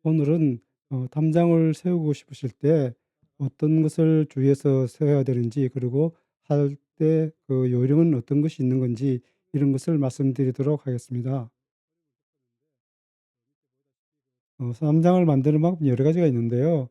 오늘은 담장을 세우고 싶으실 때 어떤 것을 주의해서 세워야 되는지, 그리고 할 때 그 요령은 어떤 것이 있는 건지, 이런 것을 말씀드리도록 하겠습니다. 담장을 만드는 방법이 여러 가지가 있는데요.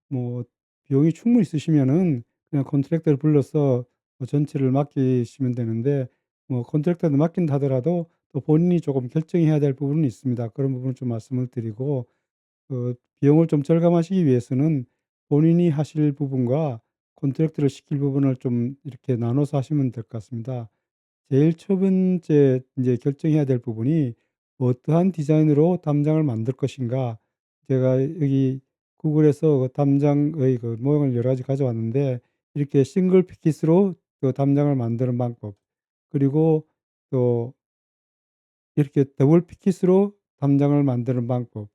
뭐 비용이 충분히 있으시면은 그냥 컨트랙터를 불러서 전체를 맡기시면 되는데, 뭐 컨트랙터를 맡긴다 하더라도 또 본인이 조금 결정해야 될 부분이 있습니다. 그런 부분을 좀 말씀을 드리고, 비용을 좀 절감하시기 위해서는 본인이 하실 부분과 컨트랙트를 시킬 부분을 좀 이렇게 나눠서 하시면 될 것 같습니다. 제일 첫 번째 인제 결정해야 될 부분이 어떠한 디자인으로 담장을 만들 것인가. 제가 여기 구글에서 그 담장의 그 모형을 여러 가지 가져왔는데, 이렇게 싱글 피켓으로 그 담장을 만드는 방법, 그리고 또 이렇게 더블 피켓으로 담장을 만드는 방법,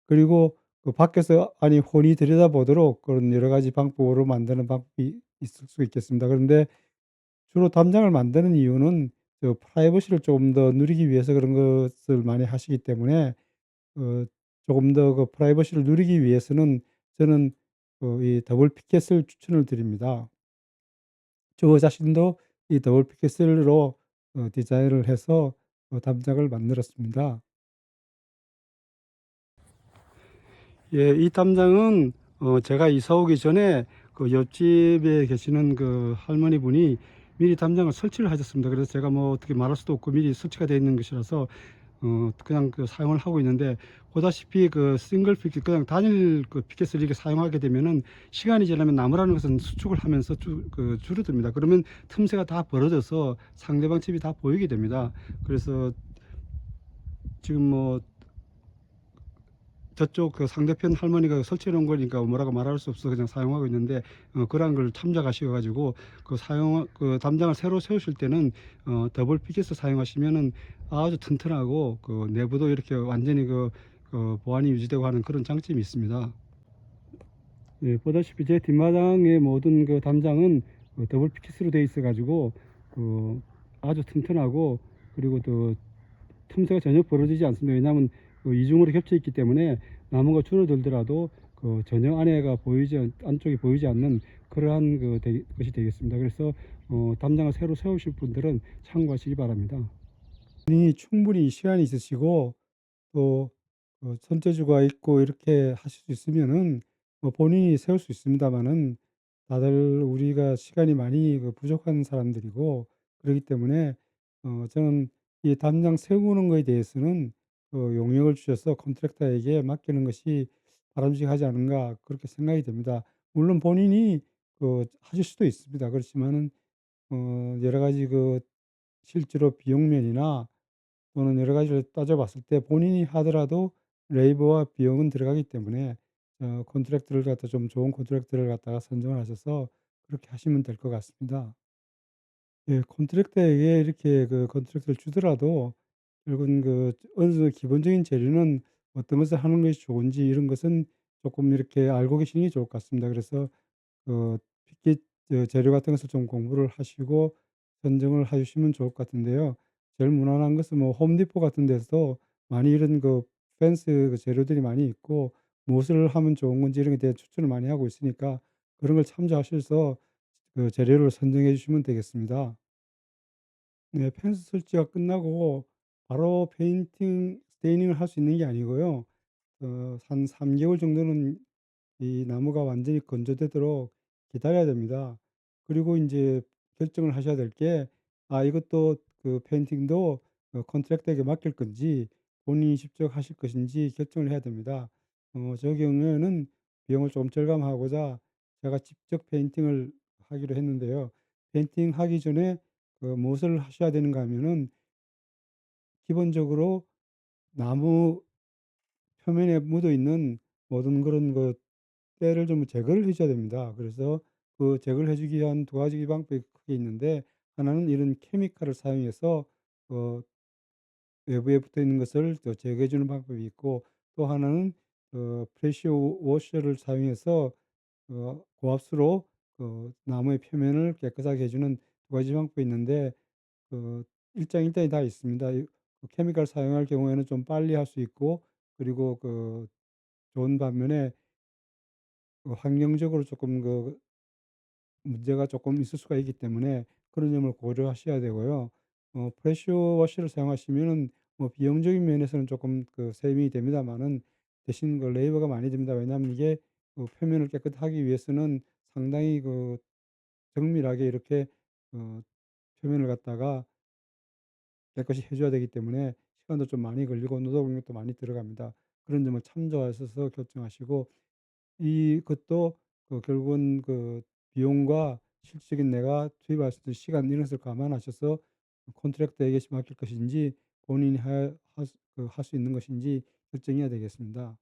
그리고 그 밖에서 아니 훤히 들여다보도록 그런 여러 가지 방법으로 만드는 방법이 있을 수 있겠습니다. 그런데 주로 담장을 만드는 이유는 프라이버시를 조금 더 누리기 위해서 그런 것을 많이 하시기 때문에, 어 조금 더 그 프라이버시를 누리기 위해서는 저는 이 더블 피켓을 추천을 드립니다. 저 자신도 이 더블 피켓으로 디자인을 해서 담장을 만들었습니다. 예, 이 담장은 제가 이사 오기 전에 그 옆집에 계시는 그 할머니분이 미리 담장을 설치를 하셨습니다. 그래서 제가 뭐 어떻게 말할 수도 없고 미리 설치가 되어 있는 것이라서 그냥 그 사용을 하고 있는데, 보다시피 그 싱글 피켓, 그냥 단일 그 피켓을 이렇게 사용하게 되면은 시간이 지나면 나무라는 것은 수축을 하면서 줄어듭니다. 그러면 틈새가 다 벌어져서 상대방 집이 다 보이게 됩니다. 그래서 지금 뭐 저쪽 그 상대편 할머니가 설치해 놓은 거니까 뭐라고 말할 수 없어서 그냥 사용하고 있는데, 그러한 걸 참작하셔 가지고 그 담장을 새로 세우실 때는 더블 피켓을 사용하시면은 아주 튼튼하고 그 내부도 이렇게 완전히 보안이 유지되고 하는 그런 장점이 있습니다. 예, 보다시피 제 뒷마당의 모든 그 담장은 더블 피켓으로 되어 있어 가지고 그 아주 튼튼하고, 그리고 또 틈새가 전혀 벌어지지 않습니다. 왜냐하면 이중으로 겹쳐 있기 때문에 나무가 줄어들더라도 전혀 안쪽이 보이지 않는 그러한 것이 되겠습니다. 그래서 담장을 새로 세우실 분들은 참고하시기 바랍니다. 본인이 충분히 시간이 있으시고 또 손재주가 있고 이렇게 하실 수 있으면은 본인이 세울 수 있습니다마는, 다들 우리가 시간이 많이 부족한 사람들이고 그러기 때문에 저는 이 담장 세우는 거에 대해서는 용역을 주셔서 컨트랙터에게 맡기는 것이 바람직하지 않은가, 그렇게 생각이 됩니다. 물론 본인이 하실 수도 있습니다. 그렇지만은 여러 가지 실제로 비용 면이나 또는 여러 가지를 따져 봤을 때 본인이 하더라도 레이버와 비용은 들어가기 때문에 컨트랙트를 갖다 좀 좋은 컨트랙트를 갖다가 선정을 하셔서 그렇게 하시면 될 것 같습니다. 예, 컨트랙터에게 이렇게 컨트랙트를 주더라도 결국은 어느 정도 기본적인 재료는 어떤 것을 하는 것이 좋은지, 이런 것은 조금 이렇게 알고 계시는 게 좋을 것 같습니다. 그래서 피켓 재료 같은 것을 좀 공부를 하시고 선정을 해 주시면 좋을 것 같은데요. 제일 무난한 것은 뭐 홈디포 같은 데서 많이 이런 펜스 재료들이 많이 있고, 무엇을 하면 좋은 건지 이런 게 대해 추천을 많이 하고 있으니까 그런 걸 참조하셔서 재료를 선정해 주시면 되겠습니다. 네. 펜스 설치가 끝나고 바로 스테이닝을 할 수 있는 게 아니고요. 한 3 개월 정도는 이 나무가 완전히 건조되도록 기다려야 됩니다. 그리고 인제 결정을 하셔야 될 게, 이것도 페인팅도 컨트랙터에게 맡길 건지 본인이 직접 하실 것인지 결정을 해야 됩니다. 저 경우에는 비용을 좀 절감하고자 제가 직접 페인팅을 하기로 했는데요. 페인팅하기 전에 무엇을 하셔야 되는가 하면은, 기본적으로 나무 표면에 묻어 있는 모든 그런 때를 좀 제거를 해 줘야 됩니다. 그래서 제거를 해 주기 위한 두 가지 방법이 크게 있는데, 하나는 이런 케미칼을 사용해서 어 외부에 붙어 있는 것을 제거해 주는 방법이 있고, 또 하나는 프레셔 워셔를 사용해서 고압수로 나무의 표면을 깨끗하게 해 주는 두 가지 방법이 있는데, 일장일단이 다 있습니다. 케미칼 사용할 경우에는 좀 빨리 할 수 있고, 그리고 좋은 반면에 환경적으로 조금 문제가 조금 있을 수가 있기 때문에 그런 점을 고려하셔야 되고요. 프레셔 워셔를 사용하시면은 뭐 비용적인 면에서는 조금 세이빙이 됩니다마는 대신 레이버가 많이 듭니다. 왜냐하면 이게 표면을 깨끗하기 위해서는 상당히 정밀하게 이렇게 어 표면을 갖다가 깨끗이 해 줘야 되기 때문에 시간도 좀 많이 걸리고 노동 lực 도 많이 들어갑니다. 그런 점을 참조하셔서 결정하시고, 이것도 결국은 비용과 실질적인 내가 투입할 수 있는 시간 이런 것을 감안하셔서 컨트랙터에게 맡길 것인지 본인이 할 수 있는 것인지 결정해야 되겠습니다.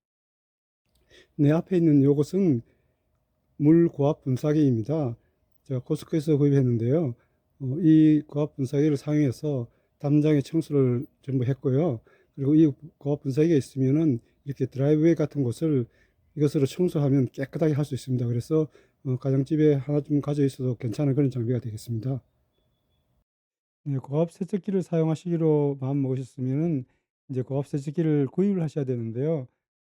내 앞에 있는 요것은 물 고압 분사기입니다. 제가 코스트코에서 구입했는데요. 이 고압 분사기를 사용해서 담장의 청소를 전부 했고요. 그리고 이 고압 분사기가 있으면은 이렇게 드라이브웨이 같은 곳을 이것으로 청소하면 깨끗하게 할 수 있습니다. 그래서 가정집에 하나 좀 가져 있어도 괜찮은 그런 장비가 되겠습니다. 네, 고압 세척기를 사용하시기로 마음 먹으셨으면은 이제 고압 세척기를 구입을 하셔야 되는데요.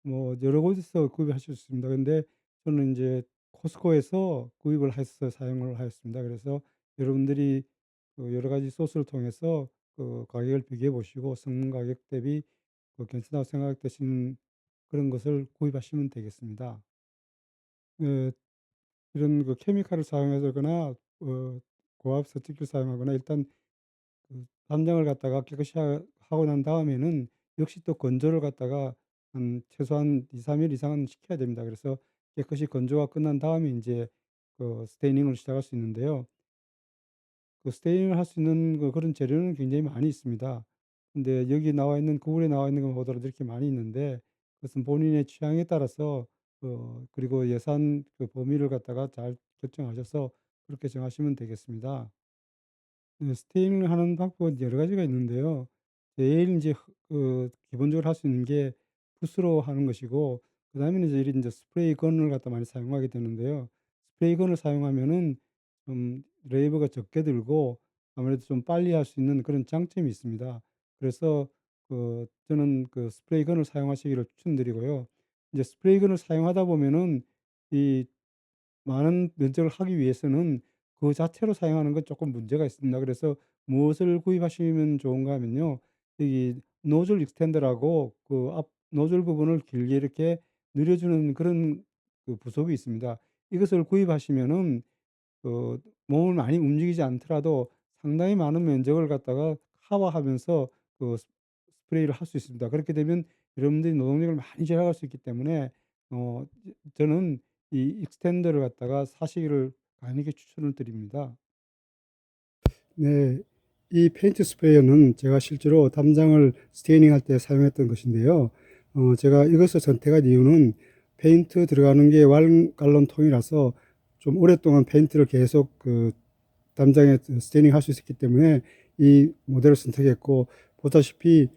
뭐 여러 곳에서 구입하실 수 있습니다. 근데 저는 이제 코스트코에서 구입을 해서 사용을 하였습니다. 그래서 여러분들이 여러 가지 소스를 통해서 가격을 비교해 보시고 성능 가격 대비 괜찮다고 생각되시는 그런 것을 구입하시면 되겠습니다. 네, 이런 케미칼을 사용하거나 고압 세척기를 사용하거나 일단 담장을 갖다가 깨끗이 하고 난 다음에는 역시 또 건조를 갖다가 한 최소한 2-3일 이상은 시켜야 됩니다. 그래서 깨끗이 건조가 끝난 다음에 이제 스테이닝을 시작할 수 있는데요. 스테이닝을 할 수 있는 그런 재료는 굉장히 많이 있습니다. 근데 여기 나와 있는 거울에 나와 있는 것보다도 이렇게 많이 있는데, 그것은 본인의 취향에 따라서 그리고 예산 범위를 갖다가 잘 결정하셔서 그렇게 정하시면 되겠습니다. 네. 스테이를 하는 방법은 여러 가지가 있는데요. 제일 인제 기본적으로 할 수 있는 게 붓으로 하는 것이고, 그다음에는 이제 이런 스프레이 건을 갖다 많이 사용하게 되는데요. 스프레이 건을 사용하면은 좀 레이버가 적게 들고 아무래도 좀 빨리 할 수 있는 그런 장점이 있습니다. 그래서 저는 스프레이 건을 사용하시기를 추천드리고요. 이제 스프레이 건을 사용하다 보면은 이 많은 면적을 하기 위해서는 그 자체로 사용하는 건 조금 문제가 있습니다. 그래서 무엇을 구입하시면 좋은가 하면요. 여기 노즐 익스텐더라고 앞 노즐 부분을 길게 이렇게 늘려주는 그런 부속이 있습니다. 이것을 구입하시면은 몸을 많이 움직이지 않더라도 상당히 많은 면적을 갖다가 커버하면서 스프레이를 할 수 있습니다. 그렇게 되면 여러분들이 노동력을 많이 절약할 수 있기 때문에 저는 이 익스텐더를 갖다가 사시기를 강력히 추천을 드립니다. 네. 이 페인트 스프레이어는 제가 실제로 담장을 스테이닝 할 때 사용했던 것인데요. 제가 이것을 선택한 이유는 페인트 들어가는 게 완갈론 통이라서 좀 오랫동안 페인트를 계속 담장에 스테이닝 할 수 있었기 때문에 이 모델을 선택했고, 보다시피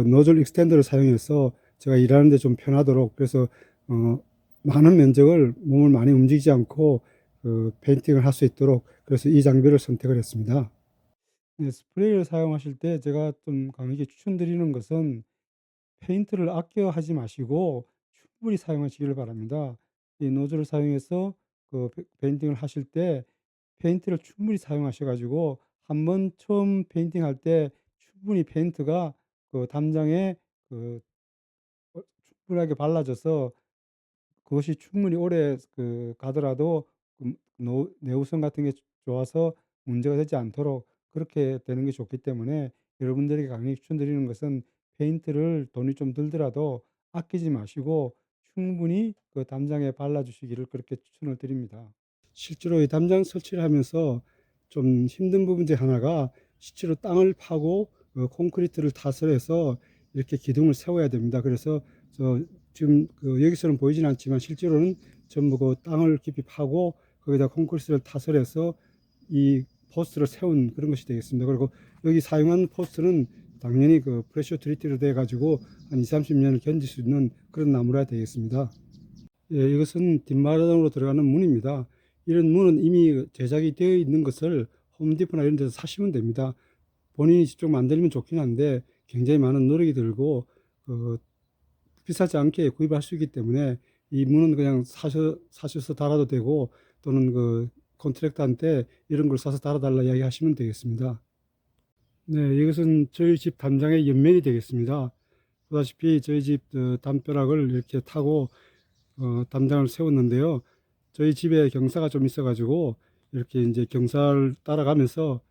노즐 익스텐더를 사용해서 제가 일하는 데 좀 편하도록, 그래서 어 많은 면적을 몸을 많이 움직이지 않고 페인팅을 할 수 있도록, 그래서 이 장비를 선택을 했습니다. 네, 스프레이를 사용하실 때 제가 좀 강하게 추천드리는 것은 페인트를 아껴 하지 마시고 충분히 사용하시기를 바랍니다. 이 노즐을 사용해서 페인팅을 하실 때 페인트를 충분히 사용하셔 가지고 한번 처음 페인팅할 때 충분히 페인트가 담장에 그 충분하게 발라져서 그것이 충분히 오래 가더라도 노 내구성 같은 게 좋아서 문제가 되지 않도록 그렇게 되는 게 좋기 때문에, 여러분들에게 강력히 추천드리는 것은 페인트를 돈이 좀 들더라도 아끼지 마시고 충분히 담장에 발라 주시기를 그렇게 추천을 드립니다. 실제로 이 담장 설치를 하면서 좀 힘든 부분 중 하나가, 실제로 땅을 파고 콘크리트를 타설해서 이렇게 기둥을 세워야 됩니다. 그래서 지금 여기서는 보이진 않지만 실제로는 전부 땅을 깊이 파고 거기다 콘크리트를 타설해서 이 포스트를 세운 그런 것이 되겠습니다. 그리고 여기 사용한 포스트는 당연히 프레셔 트리티로 돼 가지고 한 20-30년을 견딜 수 있는 그런 나무라 되겠습니다. 예, 이것은 뒷마당으로 들어가는 문입니다. 이런 문은 이미 제작이 되어 있는 것을 홈디포나 이런 데서 사시면 됩니다. 본인이 직접 만들면 좋긴 한데 굉장히 많은 노력이 들고 비싸지 않게 구입할 수 있기 때문에 이 문은 그냥 사셔서 달아도 되고, 또는 그 컨트랙터한테 이런 걸 사서 달아달라 이야기하시면 되겠습니다. 네, 이것은 저희 집 담장의 옆면이 되겠습니다. 보다시피 저희 집 담벼락을 이렇게 타고 담장을 세웠는데요. 저희 집에 경사가 좀 있어가지고 이렇게 이제 경사를 따라가면서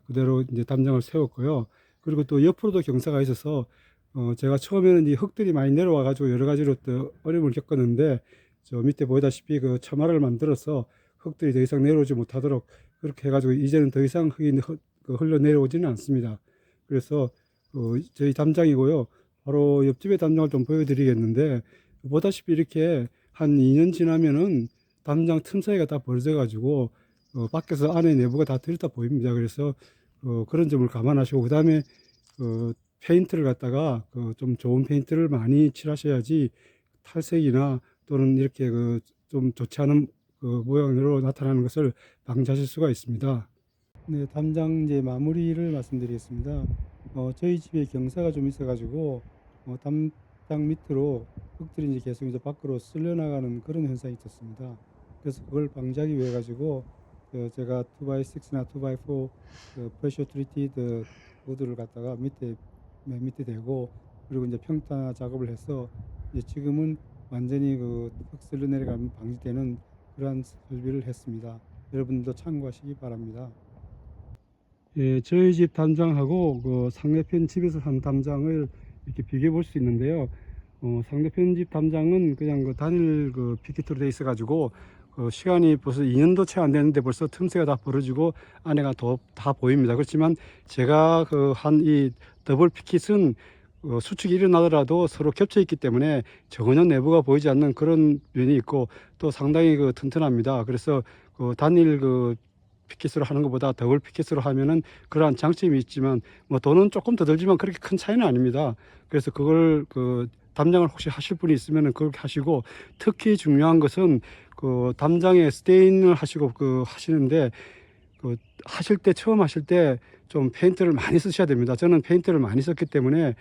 그대로 이제 담장을 세웠고요. 그리고 또 옆으로도 경사가 있어서 제가 처음에는 이 흙들이 많이 내려와가지고 여러 가지로 또 어려움을 겪었는데, 저 밑에 보다시피 그 처마를 만들어서 흙들이 더 이상 내려오지 못하도록 그렇게 해가지고 이제는 더 이상 흙이 흘러 내려오지는 않습니다. 그래서 저희 담장이고요. 바로 옆집의 담장을 좀 보여드리겠는데, 보다시피 이렇게 한 2년 지나면은 담장 틈 사이가 다 벌어져 가지고 밖에서 안에 내부가 다 들다 보입니다. 그래서 그런 점을 감안하시고, 그 다음에 페인트를 갖다가 좀 좋은 페인트를 많이 칠하셔야지 탈색이나 또는 이렇게 좀 좋지 않은 모양으로 나타나는 것을 방지하실 수가 있습니다. 네, 담장 이제 마무리를 말씀드리겠습니다. 저희 집에 경사가 좀 있어가지고 담장 밑으로 흙들이 이제 계속 이제 밖으로 쓸려 나가는 그런 현상이 있었습니다. 그래서 그걸 방지하기 위해 가지고 제가 2x6나 2x4 프레셔 트리티드 보드를 갖다가 맨 밑에 대고, 그리고 이제 평타 작업을 해서 이제 지금은 완전히 흙 쓸려 내려가면 방지되는 그러한 설비를 했습니다. 여러분들도 참고하시기 바랍니다. 예, 저희 집 담장하고 그 상대편 집에서 산 담장을 이렇게 비교해 볼 수 있는데요. 상대편 집 담장은 그냥 단일 피켓으로 돼 있어 가지고 시간이 벌써 2년도 채 안 됐는데 벌써 틈새가 다 벌어지고 안에가 다 보입니다. 그렇지만 제가 한 이 더블 피켓은 수축이 일어나더라도 서로 겹쳐 있기 때문에 전혀 내부가 보이지 않는 그런 면이 있고, 또 상당히 튼튼합니다. 그래서 단일 피켓으로 하는 것보다 더블 피켓으로 하면은 그러한 장점이 있지만, 뭐 돈은 조금 더 들지만 그렇게 큰 차이는 아닙니다. 그래서 그걸 담장을 혹시 하실 분이 있으면은 그렇게 하시고, 특히 중요한 것은 담장에 스테인을 하시고 하시는데, 하실 때 처음 하실 때 좀 페인트를 많이 쓰셔야 됩니다. 저는 페인트를 많이 썼기 때문에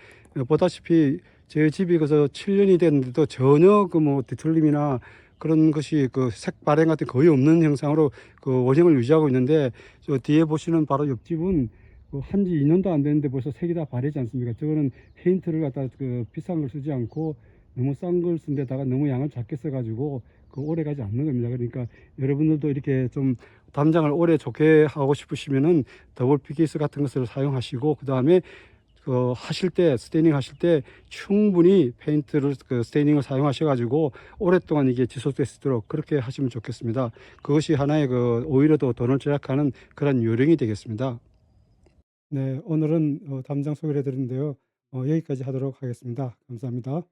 보다시피 제 집이 7년이 됐는데도 전혀 뒤틀림이나 그런 것이 색 발행 같은 거의 없는 형상으로 원형을 유지하고 있는데, 저 뒤에 보시는 바로 옆집은 한지 2년도 안 됐는데 벌써 색이 다 바래지 않습니까? 저거는 페인트를 갖다 비싼 걸 쓰지 않고 너무 싼 걸 쓴 데다가 너무 양을 작게 써가지고 오래 가지 않는 겁니다. 그러니까 여러분들도 이렇게 좀 담장을 오래 좋게 하고 싶으시면은 더블 피켓 같은 것을 사용하시고, 그 다음에 하실 때 스테이닝 하실 때 충분히 페인트를 스테이닝을 사용하셔 가지고 오랫동안 이게 지속될 수 있도록 그렇게 하시면 좋겠습니다. 그것이 하나의 오히려 더 돈을 절약하는 그런 요령이 되겠습니다. 네, 오늘은 담장 소개를 해드렸는데요. 여기까지 하도록 하겠습니다. 감사합니다.